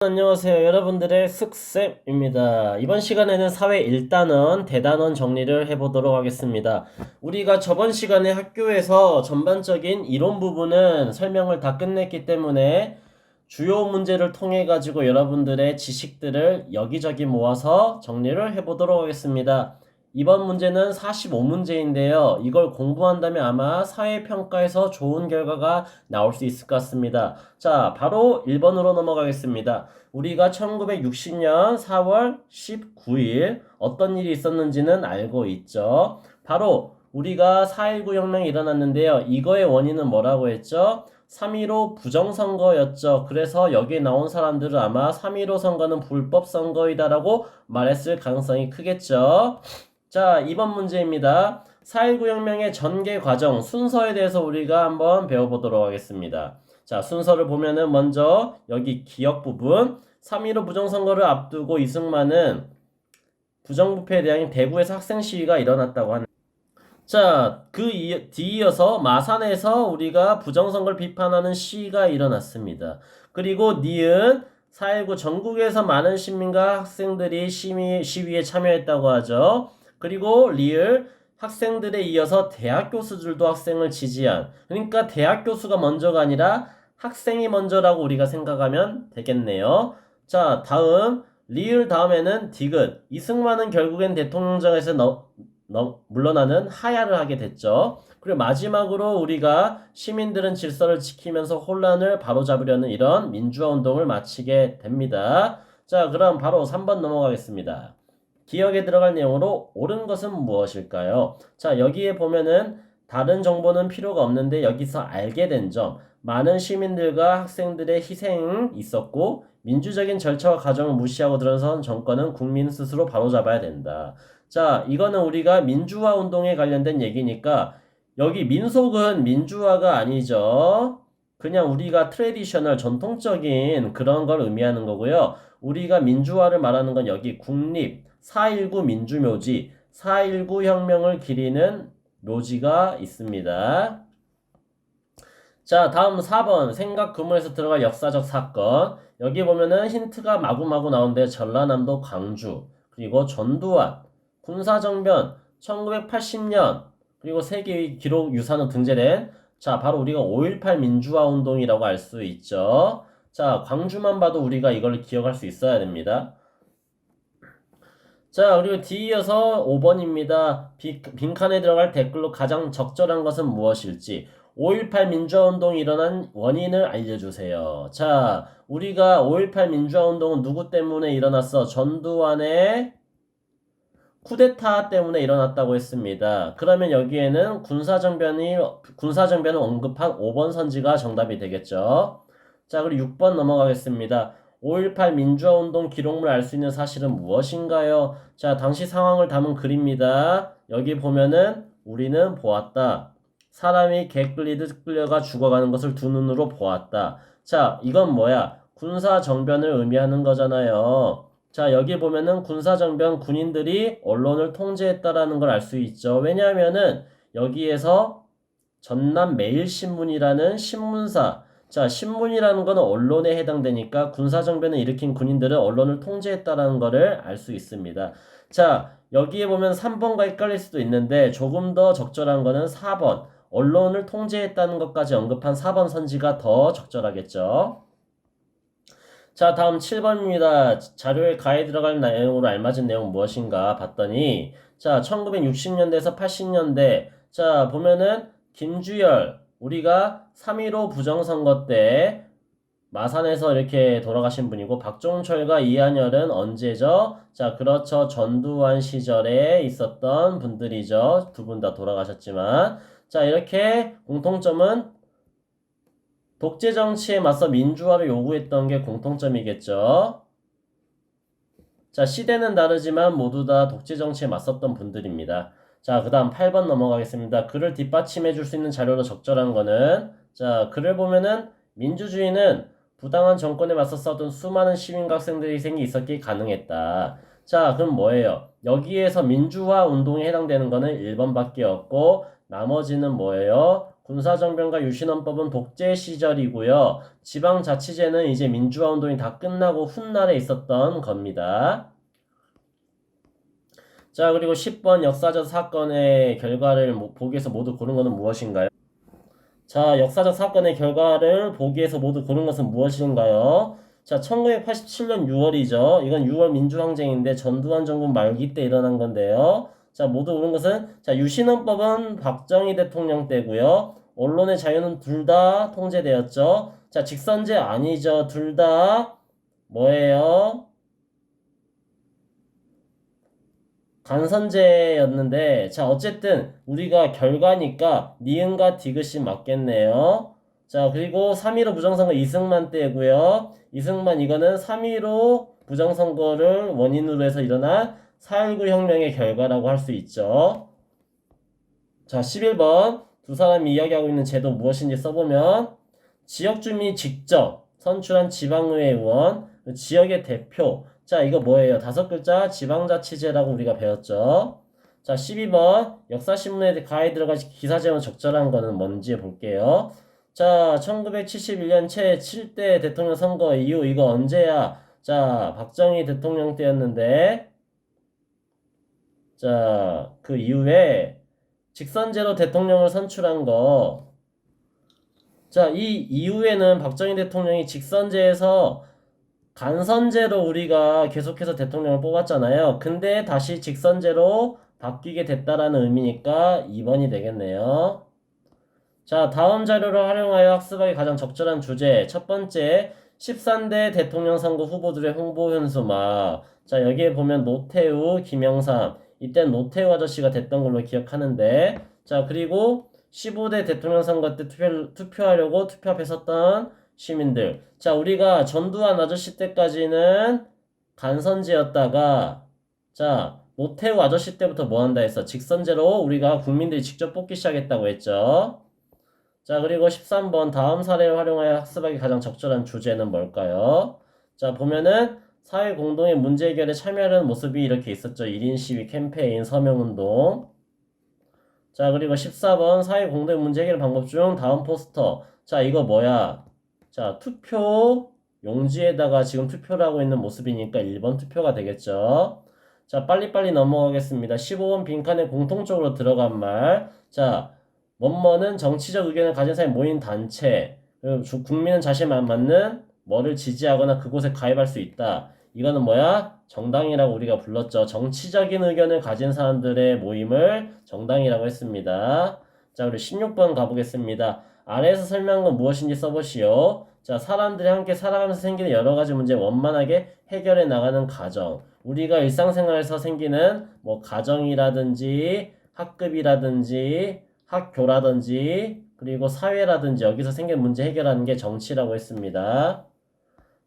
안녕하세요. 여러분들의 슥쌤입니다. 이번 시간에는 사회 1단원 대단원 정리를 해보도록 하겠습니다. 우리가 저번 시간에 학교에서 전반적인 이론 부분은 설명을 다 끝냈기 때문에 주요 문제를 통해 가지고 여러분들의 지식들을 여기저기 모아서 정리를 해보도록 하겠습니다. 이번 문제는 45문제인데요. 이걸 공부한다면 아마 사회평가에서 좋은 결과가 나올 수 있을 것 같습니다. 자, 바로 1번으로 넘어가겠습니다. 우리가 1960년 4월 19일 어떤 일이 있었는지는 알고 있죠. 바로 우리가 4.19 혁명이 일어났는데요. 이거의 원인은 뭐라고 했죠? 3.15 부정선거였죠. 그래서 여기에 나온 사람들은 아마 3.15 선거는 불법 선거이다라고 말했을 가능성이 크겠죠. 자, 2번 문제입니다. 4.19 혁명의 전개 과정, 순서에 대해서 우리가 한번 배워보도록 하겠습니다. 자, 순서를 보면은 먼저 여기 기억 부분, 3.15 부정선거를 앞두고 이승만은 부정부패에 대한 대구에서 학생 시위가 일어났다고 하는. 자, 뒤이어서 마산에서 우리가 부정선거를 비판하는 시위가 일어났습니다. 그리고 니은 4.19 전국에서 많은 시민과 학생들이 시위에 참여했다고 하죠. 그리고 리을 학생들에 이어서 대학 교수들도 학생을 지지한, 그러니까 대학 교수가 먼저가 아니라 학생이 먼저라고 우리가 생각하면 되겠네요. 자, 다음 리을 다음에는 디귿. 이승만은 결국엔 대통령정에서 물러나는 하야를 하게 됐죠. 그리고 마지막으로 우리가 시민들은 질서를 지키면서 혼란을 바로잡으려는 이런 민주화 운동을 마치게 됩니다. 자, 그럼 바로 3번 넘어가겠습니다. 기억에 들어갈 내용으로 옳은 것은 무엇일까요? 자, 여기에 보면은 다른 정보는 필요가 없는데 여기서 알게 된 점, 많은 시민들과 학생들의 희생이 있었고 민주적인 절차와 과정을 무시하고 들어선 정권은 국민 스스로 바로잡아야 된다. 자, 이거는 우리가 민주화 운동에 관련된 얘기니까 여기 민속은 민주화가 아니죠. 그냥 우리가 트레디셔널 전통적인 그런 걸 의미하는 거고요. 우리가 민주화를 말하는 건 여기 국립, 4.19 민주묘지, 4.19 혁명을 기리는 묘지가 있습니다. 자, 다음 4번 생각 구문에서 들어갈 역사적 사건. 여기 보면은 힌트가 마구마구 나오는데 전라남도 광주, 그리고 전두환, 군사정변, 1980년, 그리고 세계의 기록 유산으로 등재된, 자, 바로 우리가 5.18 민주화 운동이라고 알 수 있죠. 자, 광주만 봐도 우리가 이걸 기억할 수 있어야 됩니다. 자, 그리고 뒤이어서 5번입니다. 빈칸에 들어갈 댓글로 가장 적절한 것은 무엇일지. 5.18 민주화운동이 일어난 원인을 알려주세요. 자, 우리가 5.18 민주화운동은 누구 때문에 일어났어? 전두환의 쿠데타 때문에 일어났다고 했습니다. 그러면 여기에는 군사정변을 언급한 5번 선지가 정답이 되겠죠. 자, 그리고 6번 넘어가겠습니다. 5.18 민주화운동 기록물 알 수 있는 사실은 무엇인가요? 자, 당시 상황을 담은 글입니다. 여기 보면은 우리는 보았다. 사람이 개 끌리듯 끌려가 죽어가는 것을 두 눈으로 보았다. 자, 이건 뭐야? 군사정변을 의미하는 거잖아요. 자, 여기 보면은 군사정변 군인들이 언론을 통제했다라는 걸 알 수 있죠. 왜냐하면은 여기에서 전남매일신문이라는 신문사, 자, 신문이라는 거는 언론에 해당되니까 군사정변을 일으킨 군인들은 언론을 통제했다라는 거를 알 수 있습니다. 자, 여기에 보면 3번과 헷갈릴 수도 있는데 조금 더 적절한 거는 4번. 언론을 통제했다는 것까지 언급한 4번 선지가 더 적절하겠죠. 자, 다음 7번입니다. 자료에 가에 들어갈 내용으로 알맞은 내용 무엇인가 봤더니, 자, 1960년대에서 80년대, 자, 보면은, 김주열, 우리가 3.15 부정선거 때 마산에서 이렇게 돌아가신 분이고, 박종철과 이한열은 언제죠? 자, 그렇죠. 전두환 시절에 있었던 분들이죠. 두 분 다 돌아가셨지만. 자, 이렇게 공통점은 독재 정치에 맞서 민주화를 요구했던 게 공통점이겠죠. 자, 시대는 다르지만 모두 다 독재 정치에 맞섰던 분들입니다. 자, 그 다음 8번 넘어가겠습니다. 글을 뒷받침해 줄 수 있는 자료로 적절한 거는, 자, 글을 보면은 민주주의는 부당한 정권에 맞서 싸웠던 수많은 시민과 학생들의 희생이 있었기 가능했다. 자, 그럼 뭐예요? 여기에서 민주화 운동에 해당되는 거는 1번밖에 없고 나머지는 뭐예요? 군사정변과 유신헌법은 독재 시절이고요. 지방자치제는 이제 민주화운동이 다 끝나고 훗날에 있었던 겁니다. 자, 그리고 10번 역사적 사건의 결과를 보기에서 모두 고른 것은 무엇인가요? 자, 역사적 사건의 결과를 보기에서 모두 고른 것은 무엇인가요? 자, 1987년 6월이죠. 이건 6월 민주항쟁인데 전두환 정부 말기 때 일어난 건데요. 자, 모두 고른 것은, 자, 유신헌법은 박정희 대통령 때고요. 언론의 자유는 둘 다 통제되었죠. 자, 직선제 아니죠. 둘 다 뭐예요? 간선제였는데, 자, 어쨌든 우리가 결과니까 니은과 디귿이 맞겠네요. 자, 그리고 3.15 부정선거 이승만 때고요. 이승만 이거는 3.15 부정선거를 원인으로 해서 일어난 4.19 혁명의 결과라고 할 수 있죠. 자, 11번 두 사람이 이야기하고 있는 제도 무엇인지 써보면, 지역 주민이 직접 선출한 지방의회 의원, 지역의 대표. 자, 이거 뭐예요? 다섯 글자 지방자치제라고 우리가 배웠죠. 자, 12번 역사신문에 가이드가 기사 제목 적절한 거는 뭔지 볼게요. 자, 1971년 제7대 대통령 선거 이후 이거 언제야? 자, 박정희 대통령 때였는데, 자, 그 이후에 직선제로 대통령을 선출한 거. 자, 이 이후에는 박정희 대통령이 직선제에서 간선제로 우리가 계속해서 대통령을 뽑았잖아요. 근데 다시 직선제로 바뀌게 됐다라는 의미니까 2번이 되겠네요. 자, 다음 자료를 활용하여 학습하기 가장 적절한 주제. 첫 번째, 13대 대통령 선거 후보들의 홍보 현수막. 자, 여기에 보면 노태우, 김영삼. 이땐 노태우 아저씨가 됐던 걸로 기억하는데. 자, 그리고 15대 대통령 선거 때 투표하려고 투표 앞에 섰던 시민들. 자, 우리가 전두환 아저씨 때까지는 간선제였다가, 자, 노태우 아저씨 때부터 뭐 한다 했어? 직선제로 우리가 국민들이 직접 뽑기 시작했다고 했죠. 자, 그리고 13번 다음 사례를 활용하여 학습하기 가장 적절한 주제는 뭘까요? 자, 보면은 사회 공동의 문제 해결에 참여하는 모습이 이렇게 있었죠. 1인 시위 캠페인, 서명운동. 자, 그리고 14번 사회 공동의 문제 해결 방법 중 다음 포스터. 자, 이거 뭐야? 자, 투표 용지에다가 지금 투표를 하고 있는 모습이니까 1번 투표가 되겠죠. 자, 빨리빨리 넘어가겠습니다. 15번 빈칸에 공통적으로 들어간 말. 자, 뭐뭐는 정치적 의견을 가진 사람이 모인 단체. 그리고 국민은 자신에 맞는 뭐를 지지하거나 그곳에 가입할 수 있다. 이거는 뭐야? 정당이라고 우리가 불렀죠. 정치적인 의견을 가진 사람들의 모임을 정당이라고 했습니다. 자, 그리고 16번 가보겠습니다. 아래에서 설명한 건 무엇인지 써보시오. 자, 사람들이 함께 살아가면서 생기는 여러 가지 문제 원만하게 해결해 나가는 과정. 우리가 일상생활에서 생기는 뭐 가정이라든지 학급이라든지 학교라든지 그리고 사회라든지 여기서 생긴 문제 해결하는 게 정치라고 했습니다.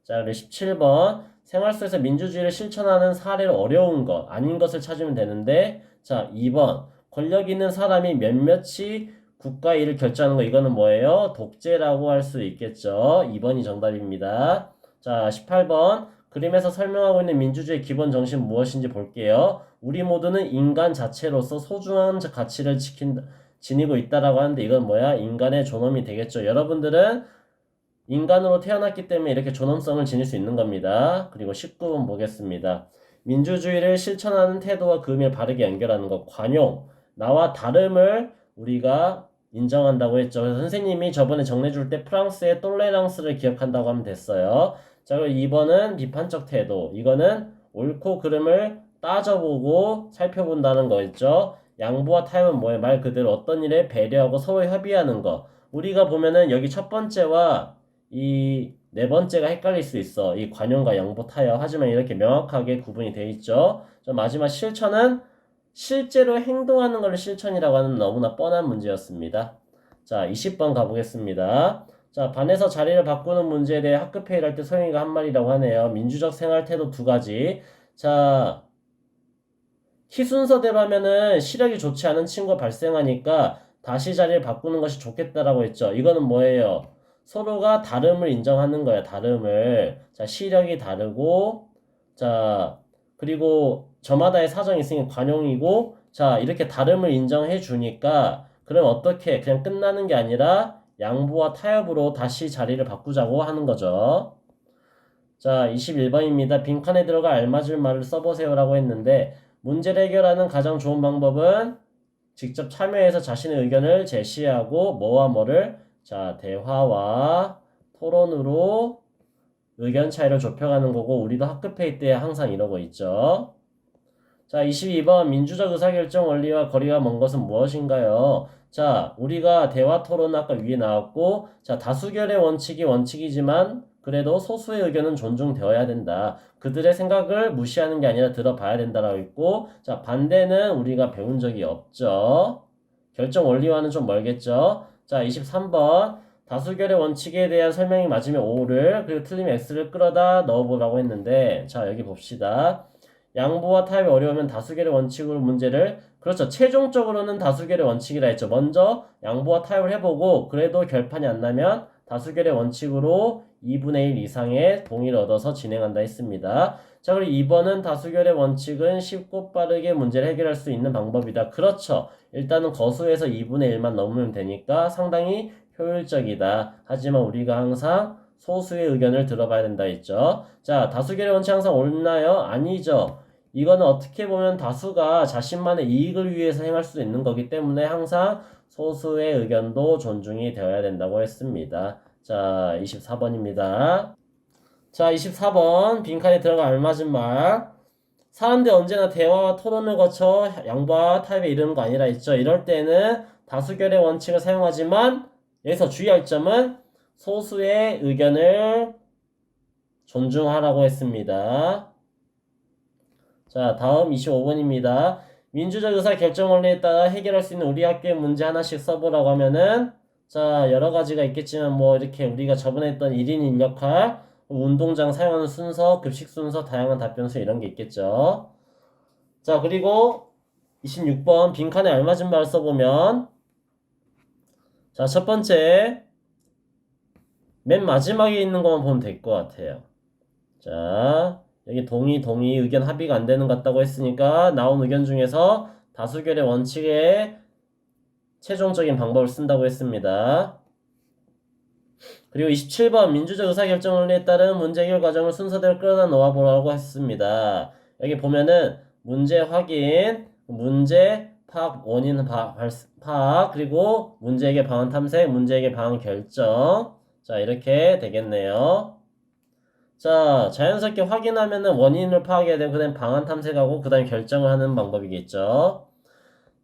자, 그리고 17번 생활 속에서 민주주의를 실천하는 사례를 어려운 것, 아닌 것을 찾으면 되는데, 자, 2번 권력 있는 사람이 몇몇이 국가 일을 결정하는 거, 이거는 뭐예요? 독재라고 할 수 있겠죠. 2번이 정답입니다. 자, 18번 그림에서 설명하고 있는 민주주의의 기본 정신 무엇인지 볼게요. 우리 모두는 인간 자체로서 소중한 가치를 지니고 있다라고 하는데 이건 뭐야? 인간의 존엄이 되겠죠. 여러분들은 인간으로 태어났기 때문에 이렇게 존엄성을 지닐 수 있는 겁니다. 그리고 19번 보겠습니다. 민주주의를 실천하는 태도와 그 의미를 바르게 연결하는 것. 관용. 나와 다름을 우리가 인정한다고 했죠. 그래서 선생님이 저번에 정리해줄 때 프랑스의 똘레랑스를 기억한다고 하면 됐어요. 자, 그리고 2번은 비판적 태도. 이거는 옳고 그름을 따져보고 살펴본다는 거였죠. 양보와 타협은 뭐예요? 말 그대로 어떤 일에 배려하고 서로 협의하는 거. 우리가 보면은 여기 첫 번째와 이 네 번째가 헷갈릴 수 있어. 이 관용과 양보 타협. 하지만 이렇게 명확하게 구분이 돼 있죠. 마지막 실천은 실제로 행동하는 걸 실천이라고 하는 너무나 뻔한 문제였습니다. 자, 20번 가보겠습니다. 자, 반에서 자리를 바꾸는 문제에 대해 학급회의를 할 때 소영이가 한 말이라고 하네요. 민주적 생활 태도 두 가지. 자, 키 순서대로 하면은 시력이 좋지 않은 친구가 발생하니까 다시 자리를 바꾸는 것이 좋겠다라고 했죠. 이거는 뭐예요? 서로가 다름을 인정하는 거야, 다름을. 자, 시력이 다르고, 자, 그리고 저마다의 사정이 있으니 관용이고, 자, 이렇게 다름을 인정해 주니까, 그럼 어떻게 그냥 끝나는 게 아니라 양보와 타협으로 다시 자리를 바꾸자고 하는 거죠. 자, 21번입니다. 빈칸에 들어가 알맞을 말을 써보세요라고 했는데 문제를 해결하는 가장 좋은 방법은 직접 참여해서 자신의 의견을 제시하고 뭐와 뭐를 자, 대화와 토론으로 의견 차이를 좁혀가는 거고 우리도 학급 회의 때 항상 이러고 있죠. 자, 22번 민주적 의사결정 원리와 거리가 먼 것은 무엇인가요? 자, 우리가 대화 토론 아까 위에 나왔고 자, 다수결의 원칙이 원칙이지만 그래도 소수의 의견은 존중되어야 된다. 그들의 생각을 무시하는 게 아니라 들어봐야 된다라고 있고 자, 반대는 우리가 배운 적이 없죠. 결정 원리와는 좀 멀겠죠. 자, 23번 다수결의 원칙에 대한 설명이 맞으면 O를 그리고 틀리면 X를 끌어다 넣어보라고 했는데 자, 여기 봅시다. 양보와 타협이 어려우면 다수결의 원칙으로 문제를 그렇죠. 최종적으로는 다수결의 원칙이라 했죠. 먼저 양보와 타협을 해보고 그래도 결판이 안 나면 다수결의 원칙으로 2분의 1 이상의 동의를 얻어서 진행한다 했습니다. 자, 그리고 2번은 다수결의 원칙은 쉽고 빠르게 문제를 해결할 수 있는 방법이다. 그렇죠. 일단은 거수에서 2분의 1만 넘으면 되니까 상당히 효율적이다. 하지만 우리가 항상 소수의 의견을 들어봐야 된다 했죠. 자, 다수결의 원칙 항상 옳나요? 아니죠. 이거는 어떻게 보면 다수가 자신만의 이익을 위해서 행할 수도 있는 거기 때문에 항상 소수의 의견도 존중이 되어야 된다고 했습니다. 자, 24번입니다. 자, 24번 빈칸에 들어가 알맞은 말. 사람들이 언제나 대화와 토론을 거쳐 양보와 타협에 이르는 거 아니라 했죠. 이럴 때는 다수결의 원칙을 사용하지만 여기서 주의할 점은 소수의 의견을 존중하라고 했습니다. 자, 다음 25번입니다. 민주적 의사 결정 원리에 따라 해결할 수 있는 우리 학교의 문제 하나씩 써보라고 하면은 자, 여러 가지가 있겠지만 뭐 이렇게 우리가 저번에 했던 1인 1역할, 운동장 사용하는 순서, 급식 순서, 다양한 답변수 이런 게 있겠죠. 자, 그리고 26번 빈칸에 알맞은 말을 써보면 자, 첫 번째 맨 마지막에 있는 것만 보면 될 것 같아요. 자, 여기 동의, 의견 합의가 안 되는 것 같다고 했으니까 나온 의견 중에서 다수결의 원칙에 최종적인 방법을 쓴다고 했습니다. 그리고 27번 민주적 의사결정 원리에 따른 문제 해결 과정을 순서대로 끌어다 놓아보라고 했습니다. 여기 보면은 문제 확인, 문제 파악, 원인 파악, 그리고 문제 해결 방안 탐색, 문제 해결 방안 결정. 자, 이렇게 되겠네요. 자, 자연스럽게 확인하면은 원인을 파악해야 되고, 그 다음에 방안 탐색하고, 그 다음에 결정을 하는 방법이겠죠.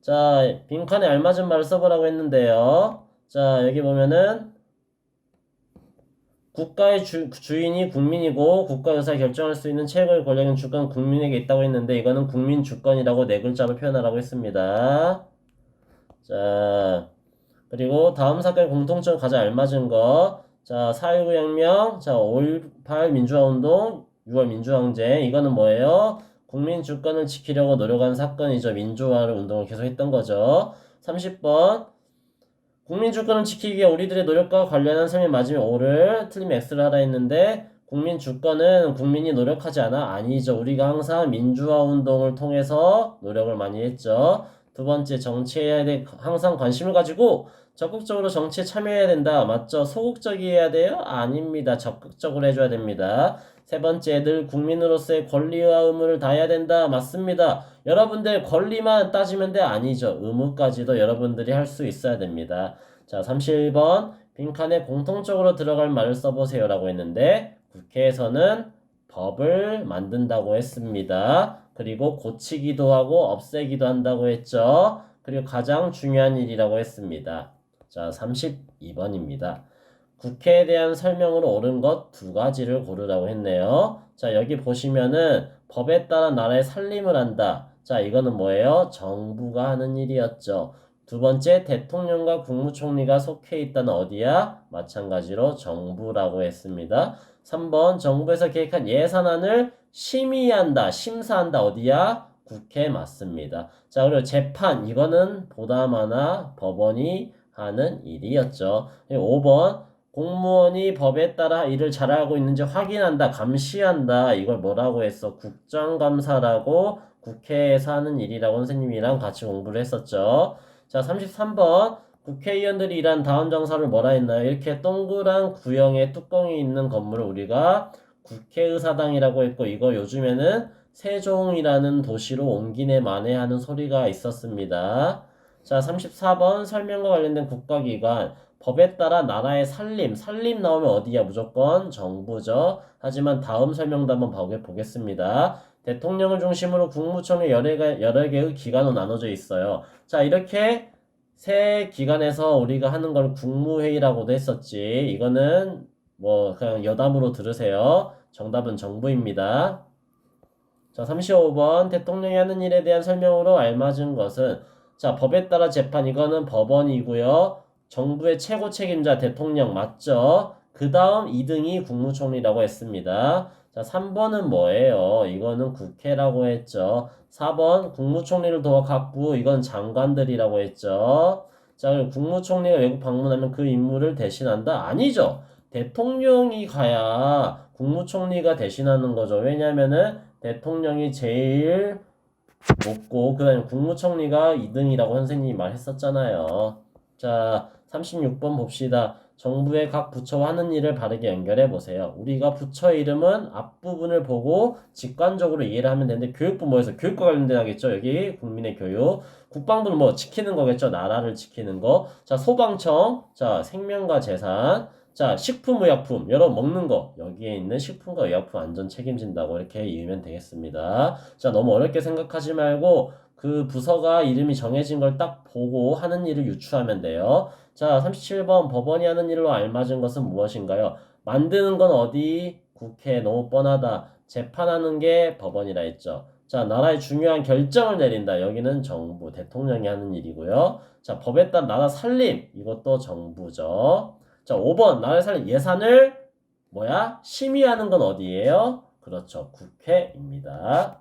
자, 빈칸에 알맞은 말을 써보라고 했는데요. 자, 여기 보면은, 국가의 주인이 국민이고, 국가 의사 결정할 수 있는 최고의 권력은 주권 국민에게 있다고 했는데, 이거는 국민 주권이라고 네 글자로 표현하라고 했습니다. 자, 그리고 다음 사건의 공통점 가장 알맞은 거. 자, 4.19 혁명, 자, 5.18 민주화운동, 6월 민주항쟁. 이거는 뭐예요? 국민 주권을 지키려고 노력한 사건이죠. 민주화를 운동을 계속 했던 거죠. 30번. 국민 주권을 지키기 위해 우리들의 노력과 관련한 설명이 맞으면 O를, 틀리면 X를 하라 했는데, 국민 주권은 국민이 노력하지 않아? 아니죠. 우리가 항상 민주화 운동을 통해서 노력을 많이 했죠. 두 번째, 정치에 대해 항상 관심을 가지고 적극적으로 정치에 참여해야 된다. 맞죠? 소극적이어야 돼요? 아닙니다. 적극적으로 해줘야 됩니다. 세 번째, 늘 국민으로서의 권리와 의무를 다해야 된다. 맞습니다. 여러분들 권리만 따지면 돼? 아니죠. 의무까지도 여러분들이 할 수 있어야 됩니다. 자, 31번 빈칸에 공통적으로 들어갈 말을 써보세요 라고 했는데 국회에서는 법을 만든다고 했습니다. 그리고 고치기도 하고 없애기도 한다고 했죠. 그리고 가장 중요한 일이라고 했습니다. 자, 32번입니다. 국회에 대한 설명으로 옳은 것 두 가지를 고르라고 했네요. 자, 여기 보시면은 법에 따라 나라의 살림을 한다. 자, 이거는 뭐예요? 정부가 하는 일이었죠. 두 번째, 대통령과 국무총리가 속해 있다는 어디야? 마찬가지로 정부라고 했습니다. 3번, 정부에서 계획한 예산안을 심의한다, 심사한다. 어디야? 국회 맞습니다. 자, 그리고 재판, 이거는 보다마나 법원이 하는 일이었죠. 5번, 공무원이 법에 따라 일을 잘하고 있는지 확인한다, 감시한다. 이걸 뭐라고 했어? 국정감사라고 국회에서 하는 일이라고 선생님이랑 같이 공부를 했었죠. 자, 33번. 국회의원들이 일한 다음 정서를 뭐라 했나요? 이렇게 동그란 구형의 뚜껑이 있는 건물을 우리가 국회의사당이라고 했고, 이거 요즘에는 세종이라는 도시로 옮기네 마네 하는 소리가 있었습니다. 자, 34번 설명과 관련된 국가기관. 법에 따라 나라의 살림 나오면 어디야? 무조건 정부죠. 하지만 다음 설명도 한번 보겠습니다. 대통령을 중심으로 국무총리 여러 개의 기관으로 나눠져 있어요. 자, 이렇게 세 기관에서 우리가 하는 걸 국무회의라고도 했었지. 이거는 뭐 그냥 여담으로 들으세요. 정답은 정부입니다. 자, 35번 대통령이 하는 일에 대한 설명으로 알맞은 것은 자, 법에 따라 재판 이거는 법원이고요. 정부의 최고 책임자 대통령 맞죠? 그 다음 2등이 국무총리라고 했습니다. 자, 3번은 뭐예요? 이거는 국회라고 했죠. 4번 국무총리를 도와 각부 이건 장관들이라고 했죠. 자, 그럼 국무총리가 외국 방문하면 그 임무를 대신한다? 아니죠. 대통령이 가야 국무총리가 대신하는 거죠. 왜냐면은 대통령이 제일 높고 그 다음에 국무총리가 2등이라고 선생님이 말했었잖아요. 자, 36번 봅시다. 정부의 각 부처와 하는 일을 바르게 연결해 보세요. 우리가 부처 이름은 앞부분을 보고 직관적으로 이해를 하면 되는데 교육부 뭐에서 교육과 관련된 하겠죠. 여기 국민의 교육. 국방부는 뭐 지키는 거겠죠. 나라를 지키는 거. 자, 소방청. 자, 생명과 재산. 자, 식품의약품, 여러 먹는 거 여기에 있는 식품과 의약품 안전 책임진다고 이렇게 이으면 되겠습니다. 자, 너무 어렵게 생각하지 말고 그 부서가 이름이 정해진 걸 딱 보고 하는 일을 유추하면 돼요. 자, 37번 법원이 하는 일로 알맞은 것은 무엇인가요? 만드는 건 어디? 국회. 너무 뻔하다. 재판하는 게 법원이라 했죠. 자, 나라의 중요한 결정을 내린다. 여기는 정부, 대통령이 하는 일이고요. 자, 법에 따라 나라 살림. 이것도 정부죠. 자, 5번 나라의 살림 예산을 뭐야? 심의하는 건 어디예요? 그렇죠. 국회입니다.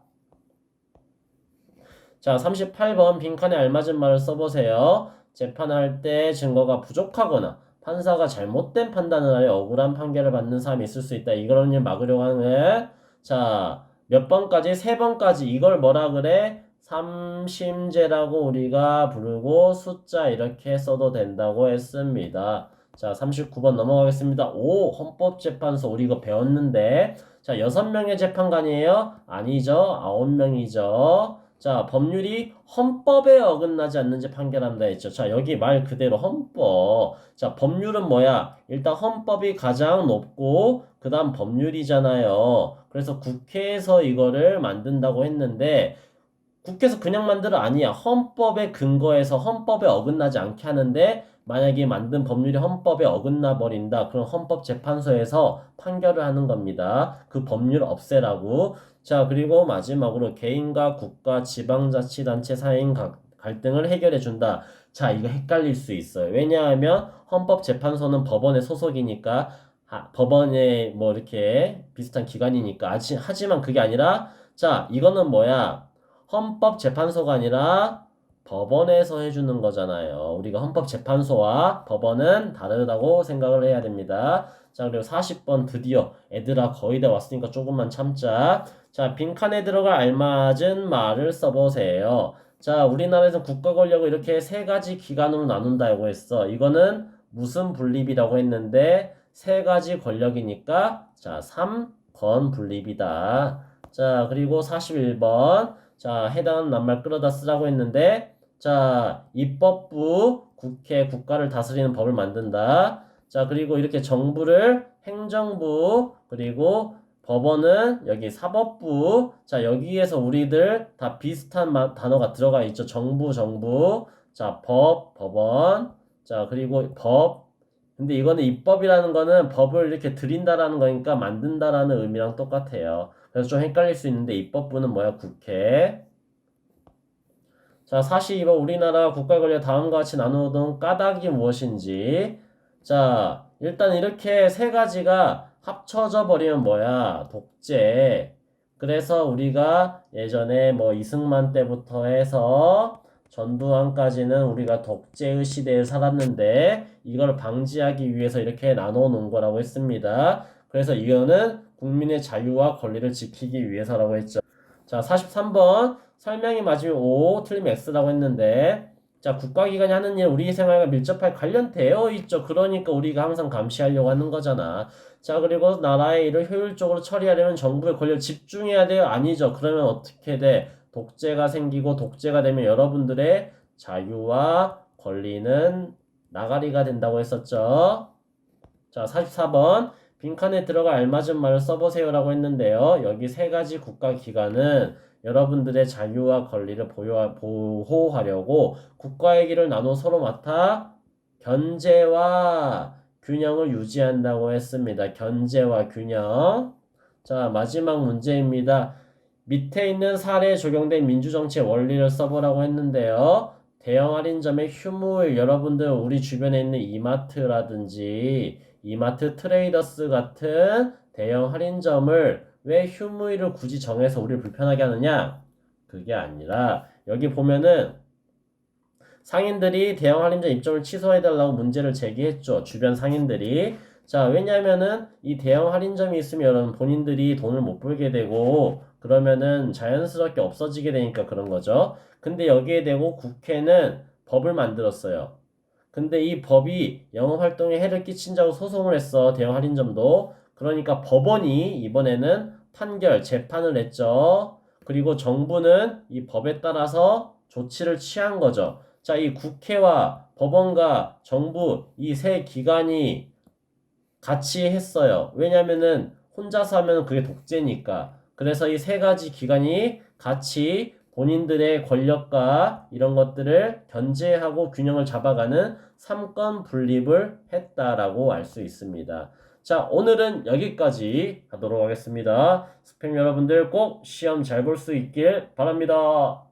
자, 38번 빈칸에 알맞은 말을 써보세요. 재판할 때 증거가 부족하거나 판사가 잘못된 판단을 하여 억울한 판결을 받는 사람이 있을 수 있다. 이걸 막으려고 하는 자, 몇 번까지? 세 번까지 이걸 뭐라 그래? 삼심제라고 우리가 부르고 숫자 이렇게 써도 된다고 했습니다. 자, 39번 넘어가겠습니다. 오, 헌법재판소 우리 이거 배웠는데 자, 6명의 재판관이에요? 아니죠. 9명이죠. 자, 법률이 헌법에 어긋나지 않는지 판결한다 했죠. 자, 여기 말 그대로 헌법. 자, 법률은 뭐야? 일단 헌법이 가장 높고 그 다음 법률이잖아요. 그래서 국회에서 이거를 만든다고 했는데 국회에서 그냥 만들어 아니야. 헌법에 근거해서 헌법에 어긋나지 않게 하는데 만약에 만든 법률이 헌법에 어긋나 버린다. 그럼 헌법재판소에서 판결을 하는 겁니다. 그 법률 없애라고. 자, 그리고 마지막으로 개인과 국가, 지방자치단체 사이인 갈등을 해결해 준다. 자, 이거 헷갈릴 수 있어요. 왜냐하면 헌법재판소는 법원의 소속이니까 법원에 뭐 이렇게 비슷한 기관이니까 하지만 그게 아니라 자, 이거는 뭐야? 헌법재판소가 아니라 법원에서 해주는 거잖아요. 우리가 헌법재판소와 법원은 다르다고 생각을 해야 됩니다. 자, 그리고 40번 드디어 애들아 거의 다 왔으니까 조금만 참자. 자, 빈칸에 들어갈 알맞은 말을 써보세요. 자, 우리나라에서 국가 권력을 이렇게 세 가지 기관으로 나눈다고 했어. 이거는 무슨 분립이라고 했는데 세 가지 권력이니까 자, 3권 분립이다. 자, 그리고 41번 자, 해당 낱말 끌어다 쓰라고 했는데 자, 입법부, 국회, 국가를 다스리는 법을 만든다. 자, 그리고 이렇게 정부를 행정부, 그리고 법원은 여기 사법부. 자, 여기에서 우리들 다 비슷한 단어가 들어가 있죠. 정부. 자, 법원. 자, 그리고 법. 근데 이거는 입법이라는 거는 법을 이렇게 들인다라는 거니까 만든다라는 의미랑 똑같아요. 그래서 좀 헷갈릴 수 있는데 입법부는 뭐야? 국회. 자, 42번 우리나라 국가 권력 다음과 같이 나누던 까닭이 무엇인지. 자, 일단 이렇게 세 가지가 합쳐져 버리면 뭐야? 독재. 그래서 우리가 예전에 뭐 이승만 때부터 해서 전두환까지는 우리가 독재의 시대에 살았는데 이걸 방지하기 위해서 이렇게 나눠 놓은 거라고 했습니다. 그래서 이거는 국민의 자유와 권리를 지키기 위해서라고 했죠. 자, 43번 설명이 맞으면 O, 틀리면 X라고 했는데 자, 국가기관이 하는 일 우리 생활과 밀접하게 관련되어 있죠. 그러니까 우리가 항상 감시하려고 하는 거잖아. 자, 그리고 나라의 일을 효율적으로 처리하려면 정부의 권력을 집중해야 돼요? 아니죠. 그러면 어떻게 돼? 독재가 생기고 독재가 되면 여러분들의 자유와 권리는 나가리가 된다고 했었죠. 자, 44번. 빈칸에 들어가 알맞은 말을 써보세요라고 했는데요. 여기 세 가지 국가기관은 여러분들의 자유와 권리를 보호하려고 국가의 길을 나눠 서로 맡아 견제와 균형을 유지한다고 했습니다. 견제와 균형. 자, 마지막 문제입니다. 밑에 있는 사례에 적용된 민주정치의 원리를 써보라고 했는데요. 대형 할인점의 휴무일, 여러분들 우리 주변에 있는 이마트라든지 이마트 트레이더스 같은 대형 할인점을 왜 휴무일을 굳이 정해서 우리를 불편하게 하느냐? 그게 아니라 여기 보면은 상인들이 대형 할인점 입점을 취소해달라고 문제를 제기했죠. 주변 상인들이. 자, 왜냐면은 이 대형 할인점이 있으면 본인들이 돈을 못 벌게 되고 그러면은 자연스럽게 없어지게 되니까 그런 거죠. 근데 여기에 대고 국회는 법을 만들었어요. 근데 이 법이 영업활동에 해를 끼친다고 소송을 했어. 대형 할인점도. 그러니까 법원이 이번에는 재판을 했죠. 그리고 정부는 이 법에 따라서 조치를 취한 거죠. 자, 이 국회와 법원과 정부 이 세 기관이 같이 했어요. 왜냐면은 혼자서 하면 그게 독재니까. 그래서 이 세 가지 기관이 같이 본인들의 권력과 이런 것들을 견제하고 균형을 잡아가는 삼권 분립을 했다라고 알 수 있습니다. 자, 오늘은 여기까지 하도록 하겠습니다. 스팸 여러분들 꼭 시험 잘 볼 수 있길 바랍니다.